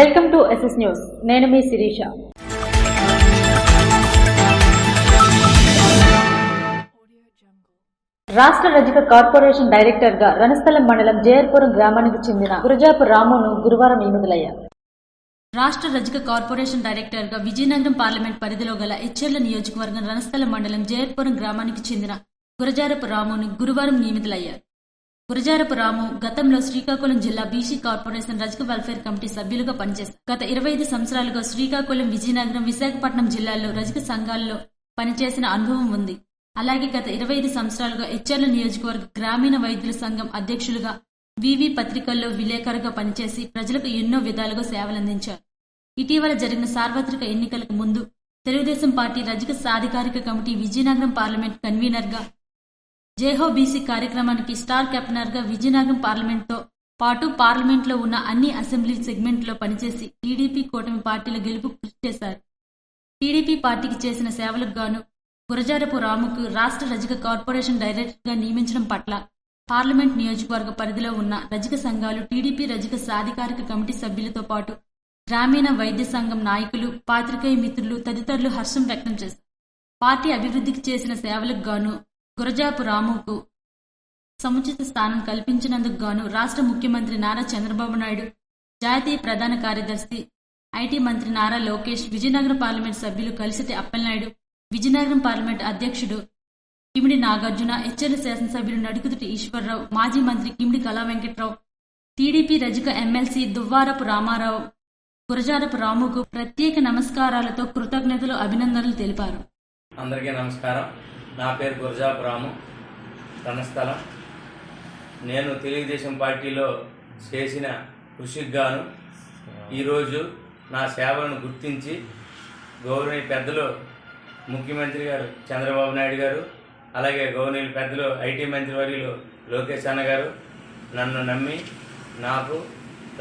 Welcome to SS news. నేను మీ శిరీష. రాష్ట్ర రజక కార్పొరేషన్ డైరెక్టర్ గా రణస్థలం మండలం జేర్పురం గ్రామానికి చెందిన గురజాపు రామును గురువారం నియమితులయ్యారు. రాష్ట్ర రజక కార్పొరేషన్ డైరెక్టర్ గా విజయనగరం పార్లమెంట్ పరిధిలో గల ఎచ్చెర్ల నియోజకవర్గం రణస్థలం మండలం జేర్పురం గ్రామానికి చెందిన గురజారపు రామును గురువారం నియమితులయ్యారు. గురజారపు రాము గతంలో శ్రీకాకుళం జిల్లా బీసీ కార్పొరేషన్ రజక వెల్ఫేర్ కమిటీ సభ్యులుగా పనిచేశారు. గత 25 సంవత్సరాలుగా శ్రీకాకుళం, విజయనగరం, విశాఖపట్నం జిల్లాల్లో రజక సంఘాల్లో పనిచేసిన అనుభవం ఉంది. అలాగే గత 25 సంవత్సరాలుగా ఎచ్చెర్ల నియోజకవర్గ గ్రామీణ వైద్యుల సంఘం అధ్యక్షులుగా, వివి పత్రికల్లో విలేకరుగా పనిచేసి ప్రజలకు ఎన్నో విధాలుగా సేవలందించారు. ఇటీవల జరిగిన సార్వత్రిక ఎన్నికలకు ముందు తెలుగుదేశం పార్టీ రజక సాధికారిక కమిటీ విజయనగరం పార్లమెంట్ కన్వీనర్ గా, జేహో బీసీ కార్యక్రమానికి స్టార్ కెప్టెనర్ గా విజయనగరం పార్లమెంట్ తో పాటు పార్లమెంట్ లో ఉన్న అన్ని అసెంబ్లీ సెగ్మెంట్ లో పనిచేసి టీడీపీ కూటమి పార్టీల గెలుపు కృషి చేశారు. టీడీపీ పార్టీకి చేసిన సేవలకు గాను గురజారపు రాముకు రాష్ట్ర రజక కార్పొరేషన్ డైరెక్టర్ గా నియమించడం పట్ల పార్లమెంట్ నియోజకవర్గ పరిధిలో ఉన్న రజక సంఘాలు, టీడీపీ రజక సాధికారిక కమిటీ సభ్యులతో పాటు గ్రామీణ వైద్య సంఘం నాయకులు, పాత్రికేయ మిత్రులు తదితరులు హర్షం వ్యక్తం చేశారు. పార్టీ అభివృద్ధికి చేసిన సేవలకు గాను గురజాపు రాముకు సముచిత స్థానం కల్పించినందుకు గాను రాష్ట్ర ముఖ్యమంత్రి నారా చంద్రబాబు నాయుడు, జాతీయ ప్రధాన కార్యదర్శి ఐటీ మంత్రి నారా లోకేష్, విజయనగరం పార్లమెంట్ సభ్యులు కలిసిటి అప్పలనాయుడు, విజయనగరం పార్లమెంట్ అధ్యక్షుడు కిమిడి నాగార్జున, ఎచ్చెర్ల శాసనసభ్యులు నడుకుదుటి ఈశ్వరరావు, మాజీ మంత్రి కిమిడి కళా వెంకట్రావు, టీడీపీ రజక ఎమ్మెల్సీ దువ్వారపు రామారావు గురజారపు రాముకు ప్రత్యేక నమస్కారాలతో కృతజ్ఞతలు, అభినందనలు తెలిపారు. అందరికీ నమస్కారం. నా పేరు గురజాపు రాము, రణస్థలం. నేను తెలుగుదేశం పార్టీలో చేసిన కృషికి గాను ఈరోజు నా సేవలను గుర్తించి గౌరవనీయ పెద్దలు ముఖ్యమంత్రి గారు చంద్రబాబు నాయుడు గారు, అలాగే గౌరవనీయులు పెద్దలు ఐటీ మంత్రివర్యులు లోకేష్ అన్న గారు నన్ను నమ్మి నాకు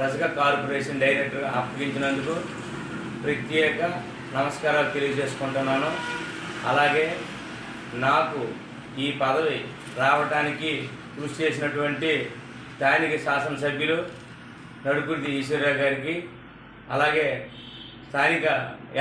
రజక కార్పొరేషన్ డైరెక్టర్గా అప్పగించినందుకు ప్రత్యేక నమస్కారాలు తెలియజేసుకుంటున్నాను. అలాగే నాకు ఈ పదవి రావడానికి కృషి చేసినటువంటి స్థానిక శాసనసభ్యులు నడుకుర్తి ఈశ్వరరావు గారికి, అలాగే స్థానిక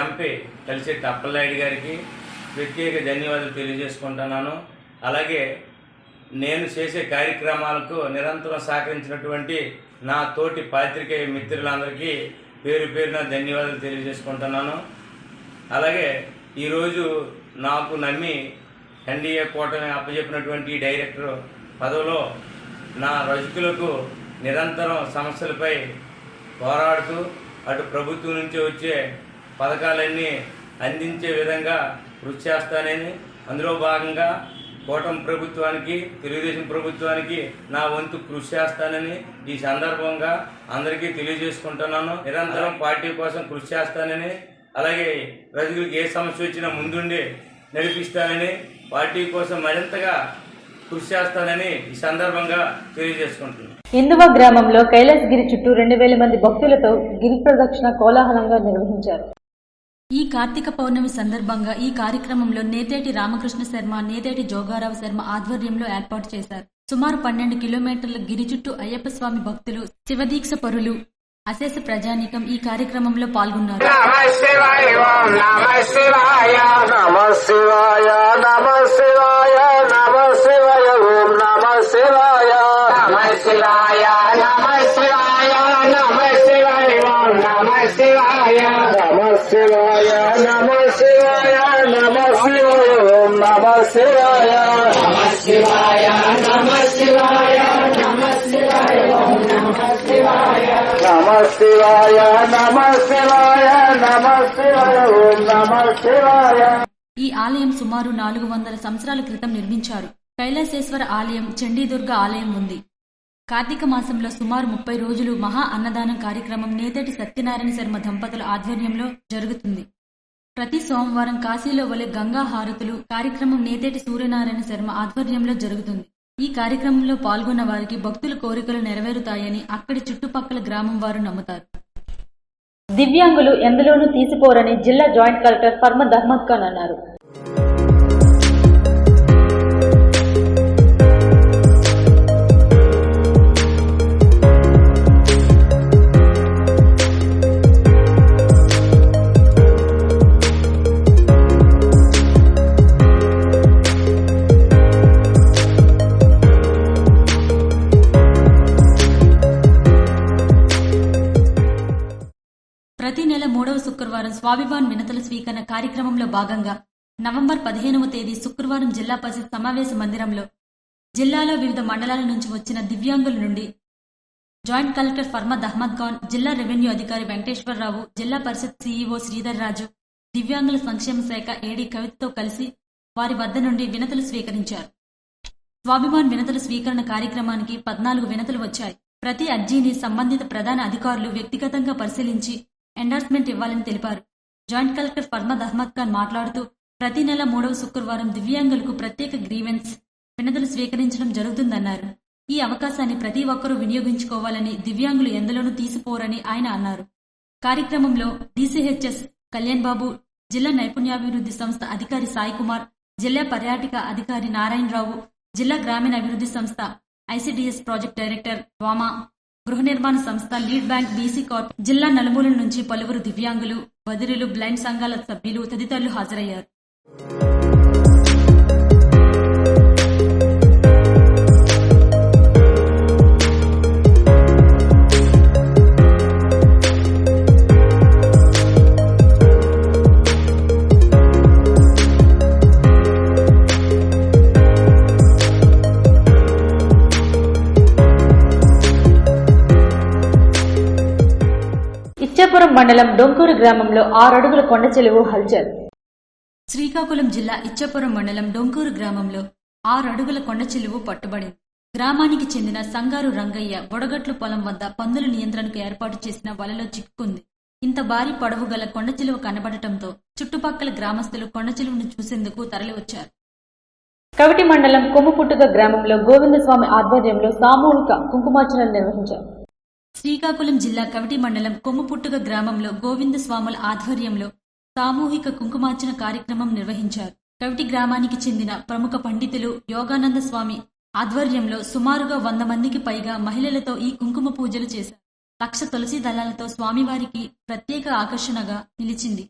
ఎంపీ కలిసెట్టి అప్పలనాయుడు గారికి ప్రత్యేక ధన్యవాదాలు తెలియజేసుకుంటున్నాను. అలాగే నేను చేసే కార్యక్రమాలకు నిరంతరం సహకరించినటువంటి నా తోటి పాత్రికేయ మిత్రులందరికీ పేరు పేరున ధన్యవాదాలు తెలియజేసుకుంటున్నాను. అలాగే ఈరోజు నాకు నమ్మి ఎన్డీఏ కూటమి అప్పచెప్పినటువంటి డైరెక్టర్ పదవిలో నా రజకులకు నిరంతరం సమస్యలపై పోరాడుతూ అటు ప్రభుత్వం నుంచి వచ్చే పథకాలన్నీ అందించే విధంగా కృషి చేస్తానని, అందులో భాగంగా కూటమి ప్రభుత్వానికి, తెలుగుదేశం ప్రభుత్వానికి నా వంతు కృషి చేస్తానని ఈ సందర్భంగా అందరికీ తెలియజేసుకుంటున్నాను. నిరంతరం పార్టీ కోసం కృషి చేస్తానని, అలాగే రజకులకు ఏ సమస్య వచ్చినా ముందుండి నడిపిస్తానని, పార్టీ కోసం మరింతగా కృషి చేస్తానని ఈ సందర్భంగా తెలియజేసుకుంటున్నాను. ఇందువ గ్రామంలో కైలాసగిరి చుట్టూ 2000 మంది భక్తులతో గిరి ప్రదక్షిణ కోలాహలంగా నిర్వహించారు. ఈ కార్తీక పౌర్ణమి సందర్భంగా ఈ కార్యక్రమంలో నేతేటి రామకృష్ణ శర్మ, నేతేటి జోగారావు శర్మ ఆధ్వర్యంలో ఏర్పాటు చేశారు. సుమారు 12 కిలోమీటర్ల గిరి చుట్టూ అయ్యప్ప స్వామి భక్తులు, శివదీక్ష పరులు, అశేష ప్రజానీకం ఈ కార్యక్రమంలో పాల్గొన్నారు. ఈ ఆలయం సుమారు 400 సంవత్సరాల క్రితం నిర్మించారు. కైలాసేశ్వర ఆలయం, చండీదుర్గ ఆలయం ఉంది. కార్తీక మాసంలో సుమారు 30 రోజులు మహా అన్నదానం కార్యక్రమం నేతటి సత్యనారాయణ శర్మ దంపతుల ఆధ్వర్యంలో జరుగుతుంది. ప్రతి సోమవారం కాశీలో వలె గంగా హారతులు కార్యక్రమం నేతటి సూర్యనారాయణ శర్మ ఆధ్వర్యంలో జరుగుతుంది. ఈ కార్యక్రమంలో పాల్గొన్న వారికి భక్తుల కోరికలు నెరవేరుతాయని అక్కడి చుట్టుపక్కల గ్రామం వారు నమ్ముతారు. దివ్యాంగులు ఎందులోనూ తీసిపోరని జిల్లా జాయింట్ కలెక్టర్ ఫర్మద్ అహ్మద్ ఖాన్ అన్నారు. శుక్రవారం స్వాభిమాన్ వినతుల స్వీకరణ కార్యక్రమంలో భాగంగా నవంబర్ 15వ తేదీ శుక్రవారం జిల్లా పరిషత్ సమావేశ మందిరంలో జిల్లాలో వివిధ మండలాల నుంచి వచ్చిన దివ్యాంగుల నుండి జాయింట్ కలెక్టర్ ఫర్మద్ అహ్మద్ ఖాన్, జిల్లా రెవెన్యూ అధికారి వెంకటేశ్వరరావు, జిల్లా పరిషత్ సీఈఓ శ్రీధర్ రాజు, దివ్యాంగుల సంక్షేమ శాఖ ఏడీ కవితతో కలిసి వారి వద్ద నుండి వినతులు స్వీకరించారు. స్వాభిమాన్ వినతుల స్వీకరణ కార్యక్రమానికి 14 వినతులు వచ్చాయి. ప్రతి అర్జీని సంబంధిత ప్రధాన అధికారులు వ్యక్తిగతంగా పరిశీలించి ఎండార్స్మెంట్ ఇవ్వాలని తెలిపారు. జాయింట్ కలెక్టర్ ఫర్మద్ అహ్మద్ ఖాన్ మాట్లాడుతూ ప్రతి నెల 3వ శుక్రవారం దివ్యాంగులకు ప్రత్యేక గ్రీవెన్స్ వినతులు స్వీకరించడం జరుగుతుందన్నారు. ఈ అవకాశాన్ని ప్రతి ఒక్కరూ వినియోగించుకోవాలని, దివ్యాంగులు ఎందులోనూ తీసిపోరని ఆయన అన్నారు. కార్యక్రమంలో డీసీహెచ్ఎస్ కళ్యాణ్ బాబు, జిల్లా నైపుణ్యాభివృద్ధి సంస్థ అధికారి సాయి కుమార్, జిల్లా పర్యాటక అధికారి నారాయణరావు, జిల్లా గ్రామీణ అభివృద్ధి సంస్థ ఐసీడీఎస్ ప్రాజెక్ట్ డైరెక్టర్ వామా, గృహ నిర్మాణ సంస్థ లీడ్ బ్యాంక్ బీసీ కార్ప్, జిల్లా నలుమూలల నుంచి పలువురు దివ్యాంగులు, బదిలీలు, బ్లైండ్ సంఘాల సభ్యులు తదితరులు హాజరయ్యారు. ఇచ్చాపురం మండలం డొంకూరు గ్రామంలో 6 అడుగుల కొండ చెలువు హల్చల్. శ్రీకాకుళం జిల్లా ఇచ్చాపురం మండలం డొంకూరు గ్రామంలో 6 అడుగుల కొండ చెలువు పట్టుబడింది. గ్రామానికి చెందిన సంగారు రంగయ్య బొడగట్లు పొలం వద్ద పందుల నియంత్రణకు ఏర్పాటు చేసిన వలలో చిక్కుకుంది. ఇంత భారీ పొడవు గల కొండ చెలువు కనబడటంతో చుట్టుపక్కల గ్రామస్తులు కొండ చెలువును చూసేందుకు తరలివచ్చారు. కవిటి మండలం కొమ్ముపుట్టుగ గ్రామంలో గోవిందస్వామి ఆధ్వర్యంలో సామూహిక కుంకుమార్చనలు నిర్వహించారు. శ్రీకాకుళం జిల్లా కవిటి మండలం కొమ్ముపుట్టుగ గ్రామంలో గోవిందస్వాముల ఆధ్వర్యంలో సామూహిక కుంకుమార్చన కార్యక్రమం నిర్వహించారు. కవిటి గ్రామానికి చెందిన ప్రముఖ పండితులు యోగానంద స్వామి ఆధ్వర్యంలో సుమారుగా 100 మందికి పైగా మహిళలతో ఈ కుంకుమ పూజలు చేశారు. 1,00,000 తులసి దళాలతో స్వామివారికి ప్రత్యేక ఆకర్షణగా నిలిచింది.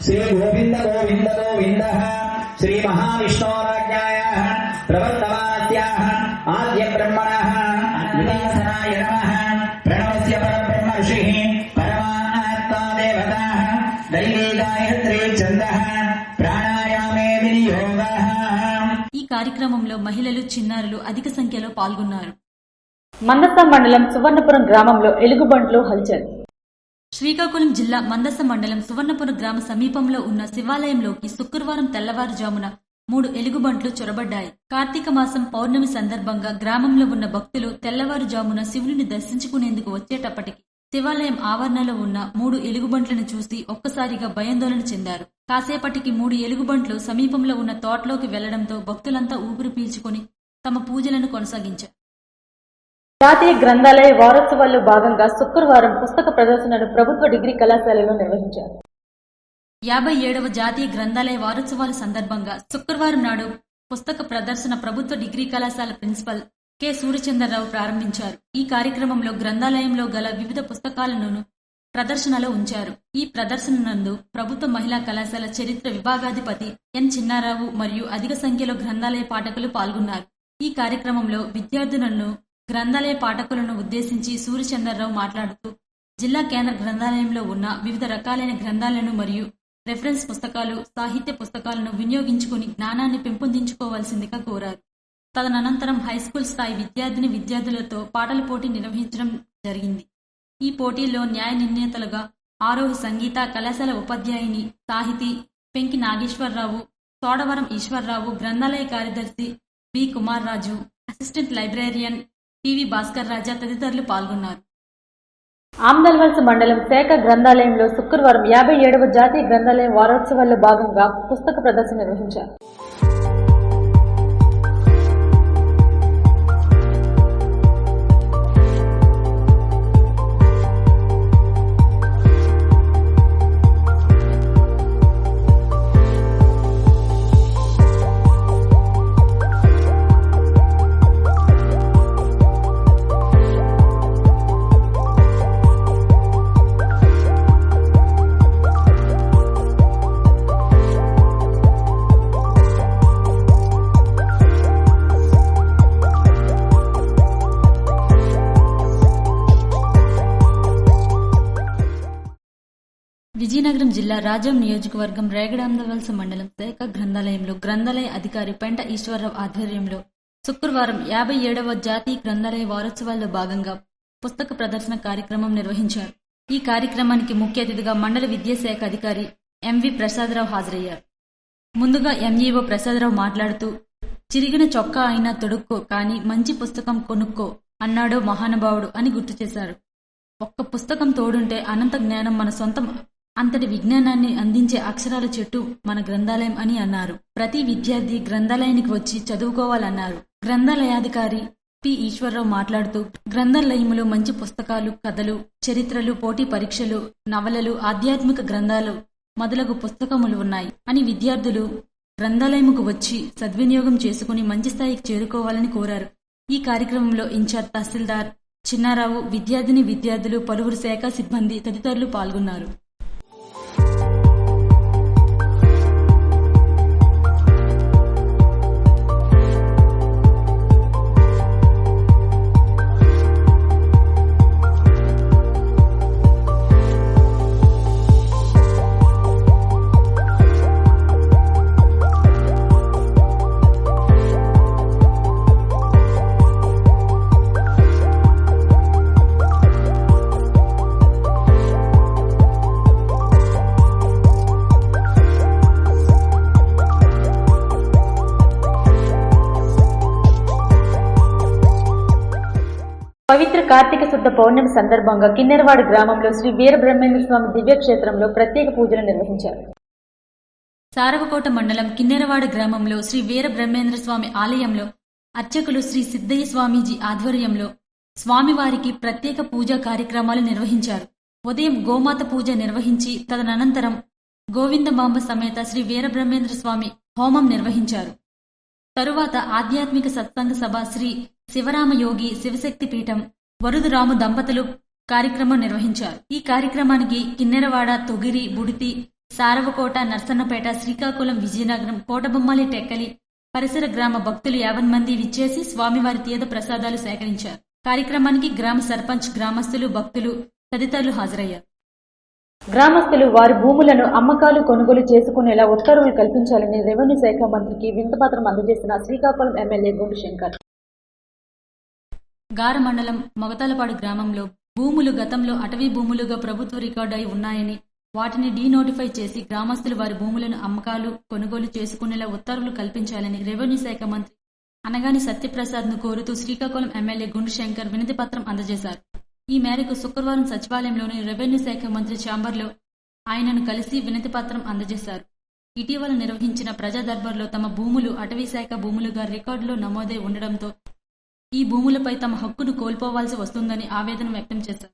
శ్రీ గోవింద గోవింద గోవింద శ్రీ మహావిష్ణోరాజ్ఞాయ ప్రవర్తమానస్యాః ఆద్య బ్రహ్మణః వినాశనాయ నమః ప్రణవస్య పరబ్రహ్మ ఋషిః పరమాత్మా దేవతాః దైవీ గాయత్రీ ఛందః ప్రాణాయామే వినియోగః. ఈ కార్యక్రమంలో మహిళలు, చిన్నారులు అధిక సంఖ్యలో పాల్గొన్నారు. మందస మండలం సువర్ణపురం గ్రామంలో ఎలుగుబంట్లు హల్చల్. శ్రీకాకుళం జిల్లా మందస మండలం సువర్ణపురం గ్రామ సమీపంలో ఉన్న శివాలయంలోకి శుక్రవారం తెల్లవారుజామున 3 ఎలుగుబంట్లు చొరబడ్డాయి. కార్తీక మాసం పౌర్ణమి సందర్భంగా గ్రామంలో ఉన్న భక్తులు తెల్లవారుజామున శివుని దర్శించుకునేందుకు వచ్చేటప్పటికి శివాలయం ఆవరణలో ఉన్న 3 ఎలుగుబంట్లను చూసి ఒక్కసారిగా భయాందోళన చెందారు. కాసేపటికి 3 ఎలుగుబంట్లు సమీపంలో ఉన్న తోటలోకి వెళ్లడంతో భక్తులంతా ఊపిరి పీల్చుకుని తమ పూజలను కొనసాగించారు. జాతీయ గ్రంథాలయ వారోత్సవాల్లో భాగంగా శుక్రవారం పుస్తక ప్రదర్శనను ప్రభుత్వ డిగ్రీ కళాశాలలో నిర్వహించారు. 57వ జాతీయ గ్రంథాలయ వారోత్సవాల సందర్భంగా శుక్రవారం నాడు పుస్తక ప్రదర్శన ప్రభుత్వ డిగ్రీ కళాశాల ప్రిన్సిపల్ కె సూర్యచంద్రరావు ప్రారంభించారు. ఈ కార్యక్రమంలో గ్రంథాలయంలో గల వివిధ పుస్తకాలను ప్రదర్శనలో ఉంచారు. ఈ ప్రదర్శన నందు ప్రభుత్వ మహిళా కళాశాల చరిత్ర విభాగాధిపతి ఎన్ చిన్నారావు మరియు అధిక సంఖ్యలో గ్రంథాలయ పాఠకులు పాల్గొన్నారు. ఈ కార్యక్రమంలో విద్యార్థులను, గ్రంథాలయ పాఠకులను ఉద్దేశించి సూర్యచంద్రరావు మాట్లాడుతూ జిల్లా కేంద్ర గ్రంథాలయంలో ఉన్న వివిధ రకాలైన గ్రంథాలను మరియు రెఫరెన్స్ పుస్తకాలు, సాహిత్య పుస్తకాలను వినియోగించుకుని జ్ఞానాన్ని పెంపొందించుకోవాల్సిందిగా కోరారు. తదనంతరం హైస్కూల్ స్థాయి విద్యార్థులతో పాటల పోటీ నిర్వహించడం జరిగింది. ఈ పోటీల్లో న్యాయ నిర్ణేతలుగా ఆరోహి సంగీత, కళాశాల ఉపాధ్యాయుని సాహితీ పెంకి నాగేశ్వరరావు, తోడవరం ఈశ్వరరావు, గ్రంథాలయ కార్యదర్శి B Kumar Raju, assistant librarian PV Bhaskar రాజా తదితరులు పాల్గొన్నారు. ఆమ్దల్వలస మండలం శాఖ గ్రంథాలయంలో శుక్రవారం 57వ జాతీయ గ్రంథాలయం వారోత్సవాల్లో భాగంగా పుస్తక ప్రదర్శన నిర్వహించారు. విజయనగరం జిల్లా రాజం నియోజకవర్గం రేగడాందవలస మండలం శాఖ గ్రంథాలయంలో గ్రంథాలయ అధికారి పెంట ఈశ్వరరావు ఆధ్వర్యంలో శుక్రవారం 57వ జాతీయ గ్రంథాలయ వారోత్సవాల్లో భాగంగా పుస్తక ప్రదర్శన కార్యక్రమం నిర్వహించారు. ఈ కార్యక్రమానికి ముఖ్య అతిథిగా మండల విద్యాశాఖ అధికారి ఎంవి ప్రసాదరావు హాజరయ్యారు. ముందుగా ఎంఈఓ ప్రసాదరావు మాట్లాడుతూ, చిరిగిన చొక్కా అయినా తొడుక్కో కానీ మంచి పుస్తకం కొనుక్కో అన్నాడో మహానుభావుడు అని గుర్తు చేశారు. ఒక్క పుస్తకం తోడుంటే అనంత జ్ఞానం మన సొంతం, అంతటి విజ్ఞానాన్ని అందించే అక్షరాల చెట్టు మన గ్రంథాలయం అని అన్నారు. ప్రతి విద్యార్థి గ్రంథాలయానికి వచ్చి చదువుకోవాలన్నారు. గ్రంథాలయాధికారి పి ఈశ్వరరావు మాట్లాడుతూ, గ్రంథాలయంలో మంచి పుస్తకాలు, కథలు, చరిత్రలు, పోటీ పరీక్షలు, నవలలు, ఆధ్యాత్మిక గ్రంథాలు మొదలగు పుస్తకములు ఉన్నాయి అని విద్యార్థులు గ్రంథాలయముకు వచ్చి సద్వినియోగం చేసుకుని మంచి స్థాయికి చేరుకోవాలని కోరారు. ఈ కార్యక్రమంలో ఇన్ఛార్జ్ తహసీల్దార్ చిన్నారావు, విద్యార్థులు, పలువురు శాఖ సిబ్బంది తదితరులు పాల్గొన్నారు. పవిత్ర కార్తీక శుద్ధ పౌర్ణమి సందర్భంగా కిన్నెరవాడ గ్రామంలో శ్రీ వీరబ్రహ్మేంద్ర స్వామి దివ్యక్షేత్రంలో ప్రత్యేక పూజలు నిర్వహించారు. సారవకోట మండలం కిన్నెరవాడ గ్రామంలో శ్రీ వీరబ్రహ్మేంద్ర స్వామి ఆలయంలో అర్చకులు శ్రీ సిద్ధయ్య స్వామీజీ ఆధ్వర్యంలో స్వామివారికి ప్రత్యేక పూజా కార్యక్రమాలు నిర్వహించారు. ఉదయం గోమాత పూజ నిర్వహించి తదనంతరం గోవిందమాంబ సమేత శ్రీ వీరబ్రహ్మేంద్ర స్వామి హోమం నిర్వహించారు. తరువాత ఆధ్యాత్మిక సత్సంగ సభ శ్రీ శివరామయోగి శివశక్తి పీఠం వరుదురాము దంపతులు కార్యక్రమం నిర్వహించారు. ఈ కార్యక్రమానికి కిన్నెరవాడ, తొగిరి, బుడితి, సారవకోట, నర్సన్నపేట, శ్రీకాకుళం, విజయనగరం, కోటబొమ్మాలి, టెక్కలి పరిసర గ్రామ భక్తులు 50 మంది విచ్చేసి స్వామివారి తీర్థ ప్రసాదాలు సేకరించారు. కార్యక్రమానికి గ్రామ సర్పంచ్, గ్రామస్తులు, భక్తులు తదితరులు హాజరయ్యారు. గ్రామస్తులు వారి భూములను అమ్మకాలు, కొనుగోలు చేసుకునేలా ఉత్తర్వులు కల్పించాలని రెవెన్యూ శాఖ మంత్రికి వినతిపత్రం అందజేసిన శ్రీకాకుళం ఎమ్మెల్యే గుండు శంకర్. గార మండలం మొగతాలపాడు గ్రామంలో భూములు గతంలో అటవీ భూములుగా ప్రభుత్వ రికార్డు అయి ఉన్నాయని వాటిని డీనోటిఫై చేసి గ్రామస్తులు వారి భూములను అమ్మకాలు, కొనుగోలు చేసుకునేలా ఉత్తర్వులు కల్పించాలని రెవెన్యూ శాఖ మంత్రి అనగాని సత్యప్రసాద్ ను కోరుతూ శ్రీకాకుళం ఎమ్మెల్యే గుండు శంకర్ వినతిపత్రం అందజేశారు. ఈ మేరకు శుక్రవారం సచివాలయంలోని రెవెన్యూ శాఖ మంత్రి ఛాంబర్లో ఆయనను కలిసి వినతిపత్రం అందజేశారు. ఇటీవల నిర్వహించిన ప్రజా దర్బార్లో తమ భూములు అటవీ శాఖ భూములుగా రికార్డులో నమోదై ఉండడంతో ఈ భూములపై తమ హక్కును కోల్పోవాల్సి వస్తుందని ఆవేదన వ్యక్తం చేశారు.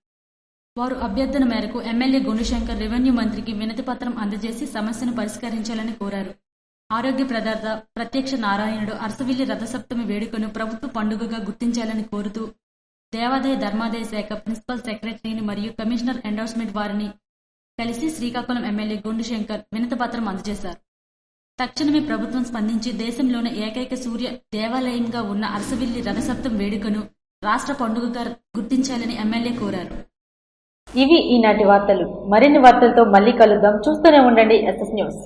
వారు అభ్యర్థన మేరకు ఎమ్మెల్యే గుండుశంకర్ రెవెన్యూ మంత్రికి వినతిపత్రం అందజేసి సమస్యను పరిష్కరించాలని కోరారు. ఆరోగ్య ప్రదాత ప్రత్యక్ష నారాయణుడు అరసవిల్లి రథసప్తమి వేడుకను ప్రభుత్వ పండుగగా గుర్తించాలని కోరుతూ దేవాదాయ ధర్మాదాయ శాఖ ప్రిన్సిపల్ సెక్రటరీని మరియు కమిషనర్ ఎండోర్స్మెంట్ వారిని కలిసి శ్రీకాకుళం ఎమ్మెల్యే గుండుశంకర్ వినతిపత్రం అందజేశారు. తక్షణమే ప్రభుత్వం స్పందించి దేశంలోనే ఏకైక సూర్య దేవాలయంగా ఉన్న అరసవిల్లి రథసప్తం వేడుకను రాష్ట్ర పండుగగా గుర్తించాలని ఎమ్మెల్యే కోరారు. ఇవి ఈనాటి వార్తలు. మరిన్ని వార్తలతో మళ్ళీ కలుద్దాం. చూస్తూనే ఉండండి SS న్యూస్.